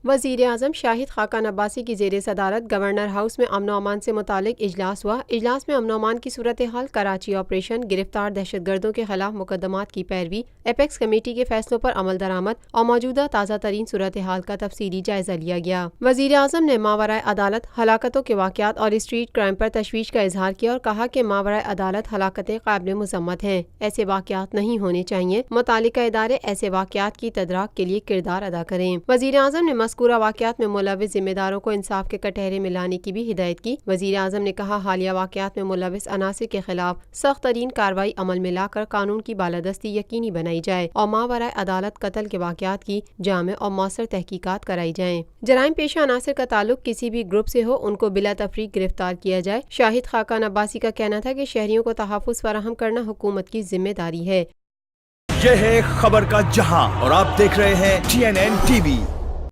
وزیر اعظم شاہد خاقان عباسی کی زیر صدارت گورنر ہاؤس میں امن و امان سے متعلق اجلاس ہوا۔ اجلاس میں امن و امان کی صورتحال، کراچی آپریشن، گرفتار دہشت گردوں کے خلاف مقدمات کی پیروی، ایپیکس کمیٹی کے فیصلوں پر عمل درآمد اور موجودہ تازہ ترین صورتحال کا تفصیلی جائزہ لیا گیا۔ وزیر اعظم نے ماورائے عدالت ہلاکتوں کے واقعات اور اسٹریٹ کرائم پر تشویش کا اظہار کیا اور کہا کہ ماورائے عدالت ہلاکتیں قابل مذمت ہیں، ایسے واقعات نہیں ہونے چاہیے، متعلقہ ادارے ایسے واقعات کی تدارک کے لیے کردار ادا کریں۔ وزیر اعظم نے مذکورہ واقعات میں ملوث ذمہ داروں کو انصاف کے کٹہرے میں لانے کی بھی ہدایت کی۔ وزیر اعظم نے کہا حالیہ واقعات میں ملوث عناصر کے خلاف سخت ترین کارروائی عمل میں لا کر قانون کی بالادستی یقینی بنائی جائے اور ماورائے عدالت قتل کے واقعات کی جامع اور مؤثر تحقیقات کرائی جائیں۔ جرائم پیشہ عناصر کا تعلق کسی بھی گروپ سے ہو، ان کو بلا تفریق گرفتار کیا جائے۔ شاہد خاقان عباسی کا کہنا تھا کہ شہریوں کو تحفظ فراہم کرنا حکومت کی ذمہ داری ہے۔ یہ ہے خبر کا جہاں اور آپ دیکھ رہے ہیں TNN TV۔